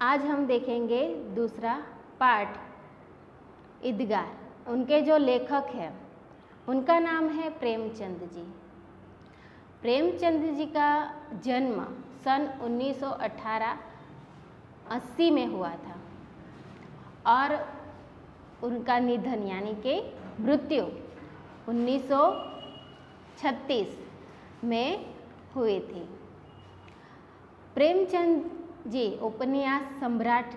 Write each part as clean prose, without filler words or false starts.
आज हम देखेंगे दूसरा पार्ट ईदगार। उनके जो लेखक हैं उनका नाम है प्रेमचंद जी। प्रेमचंद जी का जन्म सन 1918-80 में हुआ था और उनका निधन यानी कि मृत्यु 1936 में हुई थी। प्रेमचंद जी उपन्यास सम्राट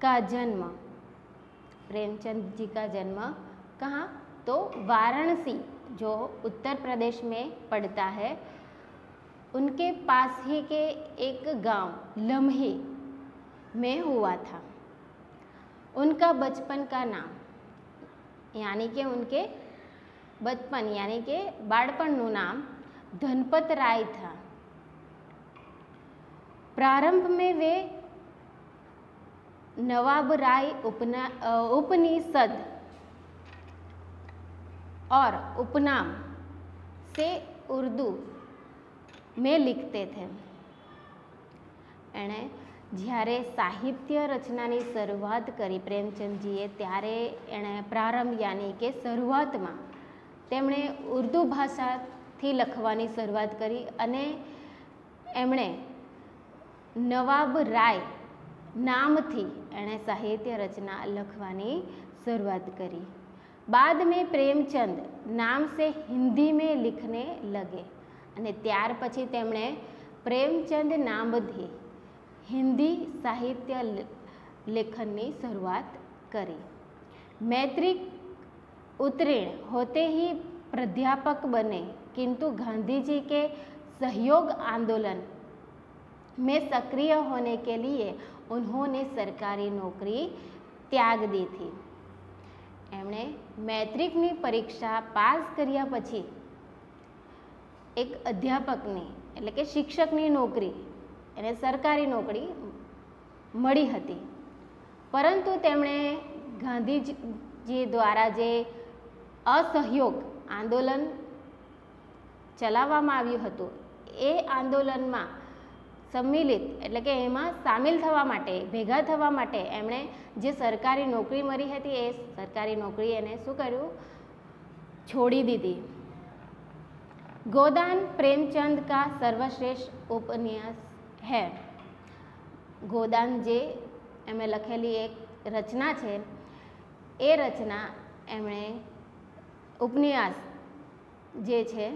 का जन्म, प्रेमचंद जी का जन्म कहाँ? तो वाराणसी जो उत्तर प्रदेश में पड़ता है उनके पास ही के एक गांव लम्हे में हुआ था। उनका बचपन का नाम यानी कि उनके बचपन यानी कि बाળપણનું नाम धनपत राय था। प्रारंभ में वे नवाब राय उपनिषद और उपनाम से उर्दू में लिखते थे। एणे જ્યારે સાહિત્ય રચનાની શરૂઆત કરી પ્રેમચંદજીએ ત્યારે એણે પ્રારંભ યાની કે શરૂઆતમાં તેમણે ઉર્દુ ભાષાથી લખવાની શરૂઆત કરી અને એમણે નવાબ રાય નામથી એણે સાહિત્ય રચના લખવાની શરૂઆત કરી। बाद में प्रेमचंद नाम से हिंदी में लिखने लगे અને ત્યાર પછી તેમણે પ્રેમચંદ નામથી हिंदी साहित्य लेखन की शुरुआत करी। मैट्रिक उत्तीर्ण होते ही प्राध्यापक बने, किंतु गांधी जी के सहयोग आंदोलन में सक्रिय होने के लिए उन्होंने सरकारी नौकरी त्याग दी थी। एमणे मैट्रिकनी परीक्षा पास कर्या पछी एक अध्यापकनी एटले के शिक्षकनी नौकरी એને સરકારી નોકરી મળી હતી, પરંતુ તેમણે ગાંધીજી દ્વારા જે અસહયોગ આંદોલન ચલાવવામાં આવ્યું હતું એ આંદોલનમાં सम्मिलित એટલે કે એમાં સામેલ થવા માટે ભેગા થવા માટે એમણે જે સરકારી નોકરી મળી હતી એ સરકારી નોકરી એને શું કર્યું? છોડી દીધી। गोदान प्रेमचंद का सर्वश्रेष्ठ उपन्यास है। गोदान जे एमणे लखेली एक रचना है, ए रचना एमणे उपन्यास जे छे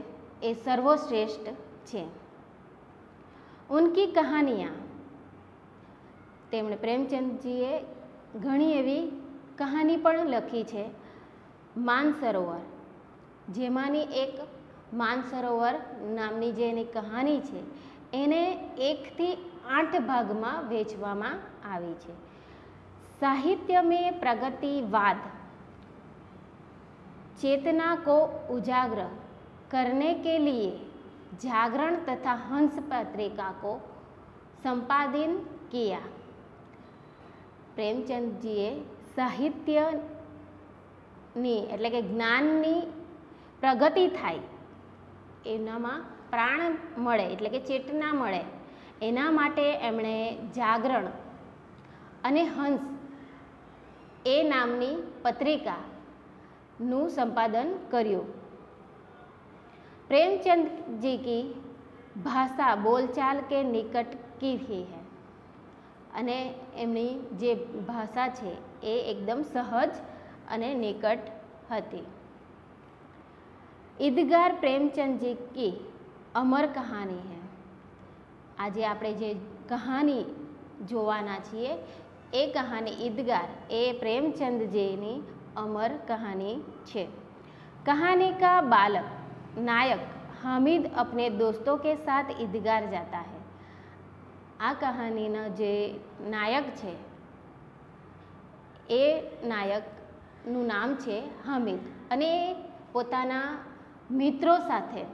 ए सर्वश्रेष्ठ है। उनकी कहानियाँ तेमणे प्रेमचंदजीए घणी एवी कहानी पण लखी है। मानसरोवर जेमानी एक मानसरोवर नामनी जे एनी कहानी है एने 1 થી 8 भागमां वेचवामां आवी छे। साहित्य में प्रगतिवाद चेतना को उजागर करने के लिए जागरण तथा हंस पत्रिका को संपादन किया। प्रेमचंद जीए साहित्यनी एटले के ज्ञाननी प्रगति थाय एनामां प्राण मळे एटले के चेतना मळे एना माटे एमणे जागरण अने हंस ए नामनी पत्रिकानुं संपादन कर्युं। प्रेमचंद जी की भाषा बोलचाल के निकट की ही है अने एमनी जे भाषा छे ए एकदम सहज अने निकट हती। ईदगार प्रेमचंद जी की अमर कहानी है। आज आपणे जे कहानी जोवाना छीए ए कहानी ईदगार ए प्रेमचंद जीनी अमर कहानी छे। कहानी का बालक नायक हामिद अपने दोस्तों के साथ ईदगार जाता है। आ कहानी ना जे नायक छे ए नायक नु नाम छे हामिद अने पोताना मित्रों साथे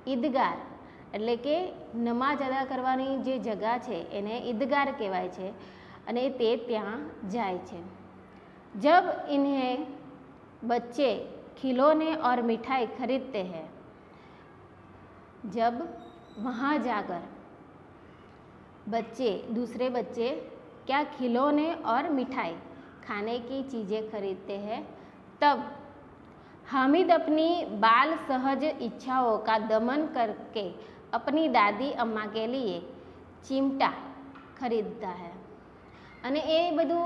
ईदगार एटले के नमाज अदा करवानी जे जगह छे एने ईदगार कहेवाय छे अने ते त्यां जाय छे। जब इन्हें बच्चे खिलौने और मिठाई खरीदते हैं, जब वहाँ जाकर बच्चे दूसरे बच्चे क्या खिलौने और मिठाई खाने की चीज़ें खरीदते हैं, तब हामिद अपनी बाल सहज इच्छाओं का दमन करके अपनी दादी अम्मा के लिए चिमटा खरीदता है। અને એ બધું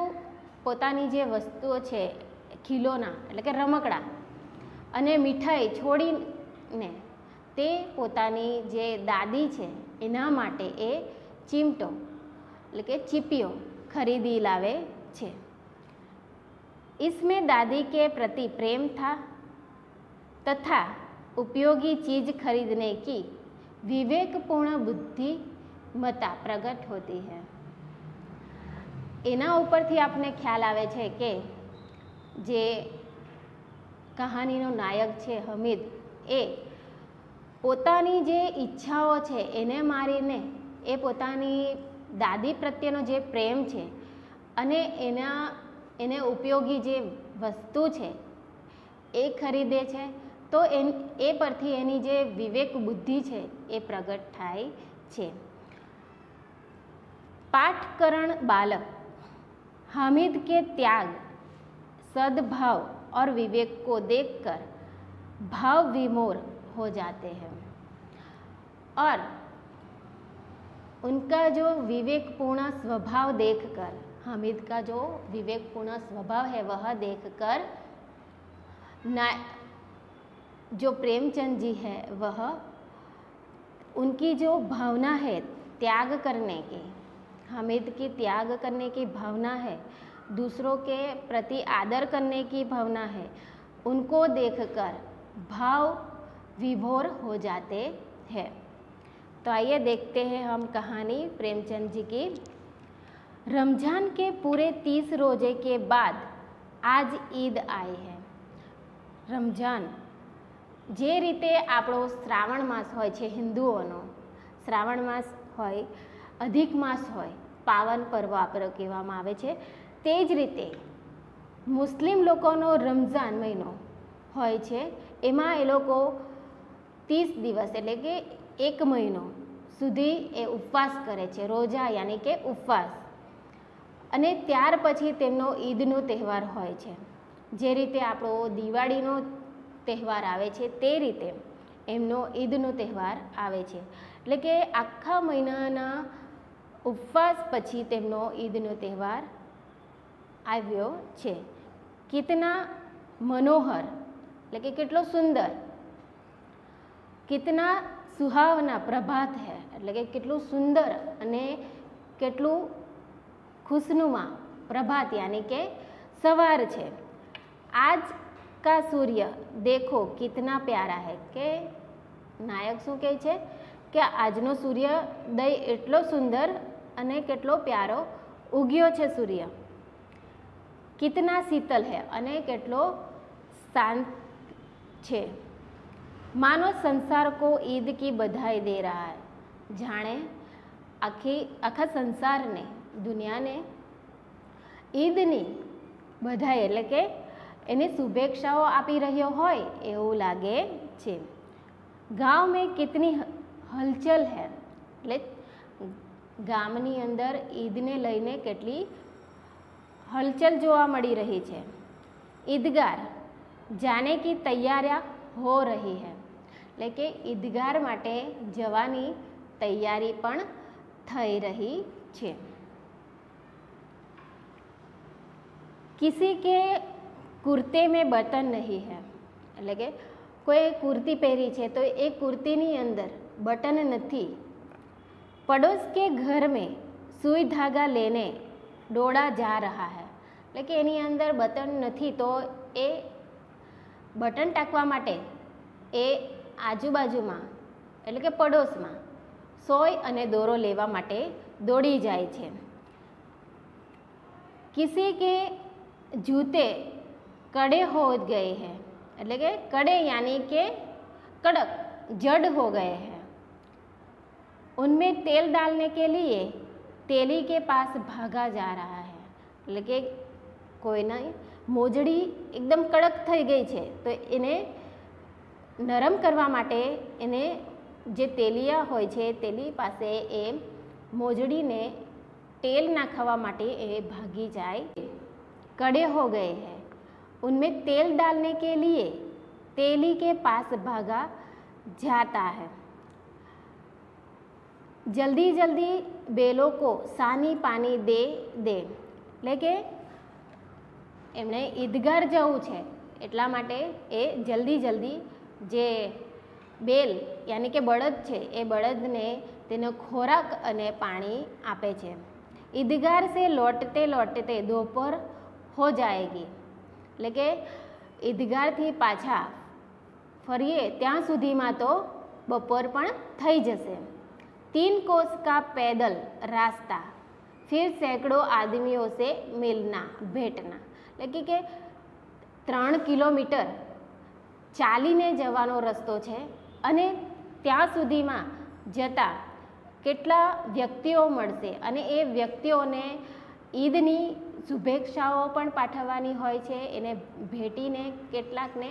પોતાની જે વસ્તુઓ છે ખિલોના એટલે કે રમકડા અને મીઠાઈ છોડીને તે પોતાની જે દાદી છે એના માટે એ ચીમટો એટલે કે ચીપિયો ખરીદી લાવે છે। इसमें दादी के प्रति प्रेम था तथा उपयोगी चीज खरीदने की विवेकपूर्ण बुद्धिमत्ता प्रकट होती है। એના ઉપરથી આપને ખ્યાલ આવે છે કે જે કહાનીનો નાયક છે હમીદ એ પોતાની જે ઈચ્છાઓ છે એને મારીને એ પોતાની દાદી પ્રત્યેનો જે પ્રેમ છે અને એને ઉપયોગી જે વસ્તુ છે એ ખરીદે છે, તો એ પરથી એની જે વિવેક બુદ્ધિ છે એ પ્રગટ થાય છે। पाठकरण बालक हामिद के त्याग, सद्भाव और विवेक को देखकर भाव विमोर हो जाते हैं और उनका जो विवेकपूर्ण स्वभाव देखकर, हामिद का जो विवेकपूर्ण स्वभाव है वह देखकर जो प्रेमचंद जी है वह उनकी जो भावना है त्याग करने की, हामिद की त्याग करने की भावना है, दूसरों के प्रति आदर करने की भावना है, उनको देखकर भाव विभोर हो जाते हैं। तो आइए देखते हैं हम कहानी प्रेमचंद जी की। रमजान के पूरे 30 रोजे के बाद आज ईद आई है। रमजान જે રીતે આપણો શ્રાવણ માસ હોય છે હિન્દુઓનો, શ્રાવણ માસ હોય, અધિક માસ હોય, પાવન પર્વ આપણે કહેવામાં આવે છે, તે જ રીતે મુસ્લિમ લોકોનો રમઝાન મહિનો હોય છે। એમાં એ લોકો 30 દિવસ એટલે કે 1 મહિનો સુધી એ ઉપવાસ કરે છે, રોજા યાની કે ઉપવાસ, અને ત્યાર પછી તેમનો ઈદનો તહેવાર હોય છે। જે રીતે આપણો દિવાળીનો તહેવાર આવે છે તે રીતે એમનો ઈદનો તહેવાર આવે છે। એટલે કે આખા મહિનાના ઉપવાસ પછી તેમનો ઈદનો તહેવાર આવ્યો છે। કિતના મનોહર એટલે કે કેટલો સુંદર, કિતના સુહાવના પ્રભાત હૈ એટલે કે કેટલું સુંદર અને કેટલું ખુશનુમા પ્રભાત યાની કે સવાર છે। આજ का सूर्य देखो कितना प्यारा है કે નાયક શું કહે છે કે આજનો સૂર્યોદય એટલો સુંદર અને કેટલો પ્યારો ઉગ્યો છે સૂર્ય। કિતના શીતલ है અને કેટલો શાંત છે। मानो संसार को ईद की बधाई दे रहा है, જાણે આખા સંસારને, દુનિયાને ઈદની બધાઈ એટલે કે એની શુભેચ્છાઓ આપી રહ્યો હોય એવું લાગે છે। ગામ મેં કિતની હલચલ હૈ એટલે ગામની અંદર ઈદને લઈને કેટલી હલચલ જોવા મળી રહી છે। ઈદગાર જાને કી તૈયારીઓ હો રહી હૈ એટલે કે ઈદગાર માટે જવાની તૈયારી પણ થઈ રહી છે। કિસી કે કુર્તે મેં બટન નહીં હૈ એટલે કે કોઈ કુર્તી પહેરી છે તો એ કુર્તીની અંદર બટન નથી। પડોશ કે ઘર મેં સુઈ ધાગા લેને દોડા જા રહા હૈ એટલે કે એની અંદર બટન નથી તો એ બટન ટાંકવા માટે એ આજુબાજુમાં એટલે કે પડોશમાં સોય અને દોરો લેવા માટે દોડી જાય છે। કિસી કે જૂતે कड़े हो गए हैं એટલે કે कड़े यानी के कड़क जड़ हो गए हैं। उनमें तेल डालने के लिए तेली के पास भागा जा रहा है એટલે કે કોઈના મોજડી એકદમ કડક થઈ ગઈ છે તો એને નરમ કરવા માટે એને જે તેલિયા હોય છે તેલી પાસે એ मोजड़ी ने तेल ना खावा माटे ए भागी जाए। कड़े हो गए हैं, उनमें तेल डालने के लिए तेली के पास भागा जाता है। जल्दी जल्दी बेलों को सानी पानी दे दे, એટલે એમણે ઈદગાર જવું છે એટલા માટે એ જલ્દી જલ્દી જે બેલ યાની કે બળદ છે એ બળદને તેનો ખોરાક અને પાણી આપે છે। ઈદગાર से लौटते लौटते दोपहर हो जाएगी, એટલે કે ઈદગારથી પાછા ફરીએ ત્યાં સુધીમાં તો બપોર પણ થઈ જશે। 3 कोस का पैदल रास्ता, फिर सैकड़ों आदमियों से मिलना भेटना, એટલે કે 3 કિલોમીટર ચાલીને જવાનો રસ્તો છે અને ત્યાં સુધીમાં જતાં કેટલા વ્યક્તિઓ મળશે અને એ વ્યક્તિઓને ઈદની શુભેચ્છાઓ પણ પાઠવવાની હોય છે, એને ભેટીને કેટલાકને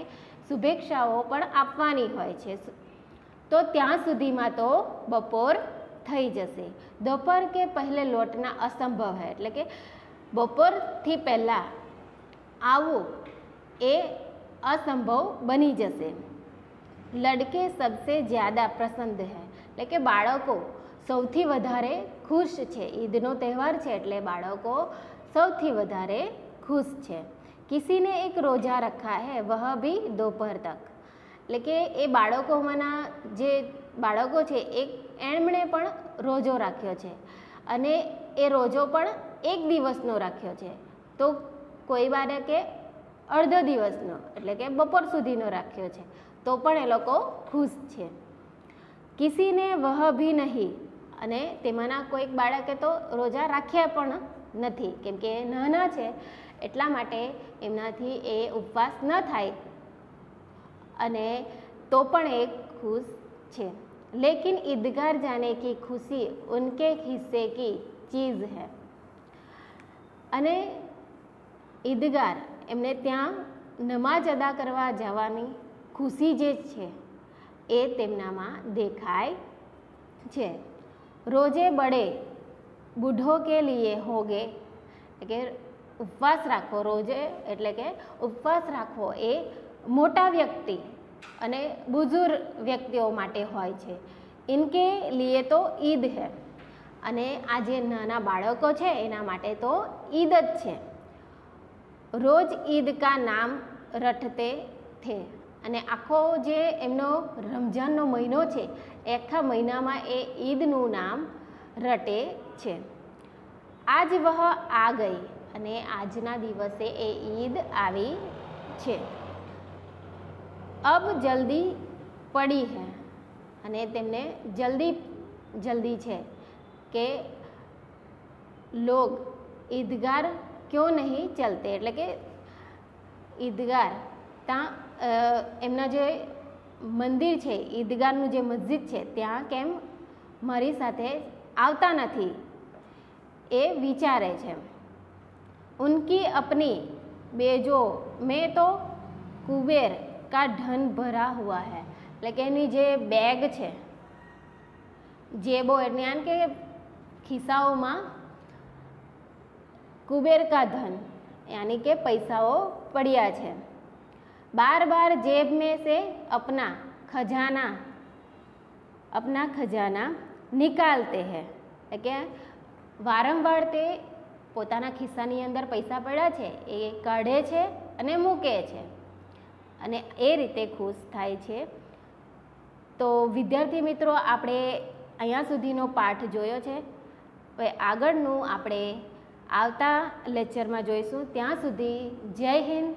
શુભેચ્છાઓ પણ આપવાની હોય છે। તો ત્યાં સુધીમાં તો બપોર થઈ જશે। दोपहर के पहले लौटना असंभव है, એટલે કે બપોરથી પહેલાં આવવું એ અસંભવ બની જશે। લડકે સબસે જ્યાદા પસંદ હૈ, એટલે કે બાળકો સૌથી વધારે ખુશ છે। ઈદનો તહેવાર છે એટલે બાળકો સૌથી વધારે ખુશ છે। કિસીને એક રોજા રખા હૈ વહ ભી दोपहर तक, એટલે કે એ બાળકોમાંના જે બાળકો છે એમણે પણ રોજો રાખ્યો છે અને એ રોજો પણ એક દિવસનો રાખ્યો છે। તો કોઈ બાળકે અડધો દિવસનો એટલે કે બપોર સુધીનો રાખ્યો છે તો પણ એ લોકો ખુશ છે। કિસીને વહ ભી નહીં, અને તેમાંના કોઈક બાળકે તો રોજા રાખ્યા પણ નથી કેમ કે નાના છે એટલા માટે એમનાથી એ ઉપવાસ ન થાય અને તો પણ એ ખુશ છે। लेकिन ईदगार जाने की खुशी उनके हिस्से की चीज़ है, અને ઈદગાર એમને ત્યાં નમાજ અદા કરવા જવાની ખુશી જે છે એ તેમનામાં દેખાય છે। રોજે બડે બૂઢો કે લીએ હોગે, એટલે કે ઉપવાસ રાખવો રોજે એટલે કે ઉપવાસ રાખવો એ મોટા વ્યક્તિ અને બુઝુર્ગ વ્યક્તિઓ માટે હોય છે। ઇનકે લીએ તો ઈદ હૈ, અને આ જે નાના બાળકો છે એના માટે તો ઈદ જ છે। રોજ ઈદ કા નામ રટતે થે, અને આખો જે એમનો રમઝાનનો મહિનો છે એ આખા મહિનામાં એ ઈદનું નામ રટે છે। આજ વહ આ ગઈ, અને આજના દિવસે એ ઈદ આવી છે। अब जल्दी पड़ी है, અને તેમને જલ્દી છે કે લોગ ઈદગાર ક્यों नहीं चलते, એટલે કે ઈદગાર ત્યાં એમના જે મંદિર છે ઈદગારનું જે મસ્જિદ છે ત્યાં કેમ મારી સાથે આવતા નથી એ વિચારે છે। उनकी अपनी बेजो में तो कुबेर का धन भरा हुआ है, એટલે કે એની જે બેગ છે જેબો એટલે આમ કે ખિસ્સાઓમાં कुबेर का धन यानी के पैसाओ पड़िया है। बार बार जेब में से अपना खजाना निकालते हैं, એટલે કે વારંવાર તે પોતાના ખિસ્સાની અંદર પૈસા પડ્યા છે એ કાઢે છે અને મૂકે છે અને એ રીતે ખુશ થાય છે। તો વિદ્યાર્થી મિત્રો આપણે અહીંયા સુધીનો પાઠ જોયો છે, હવે આગળનું આપણે આવતા લેક્ચરમાં જોઈશું। ત્યાં સુધી જય હિન્દ,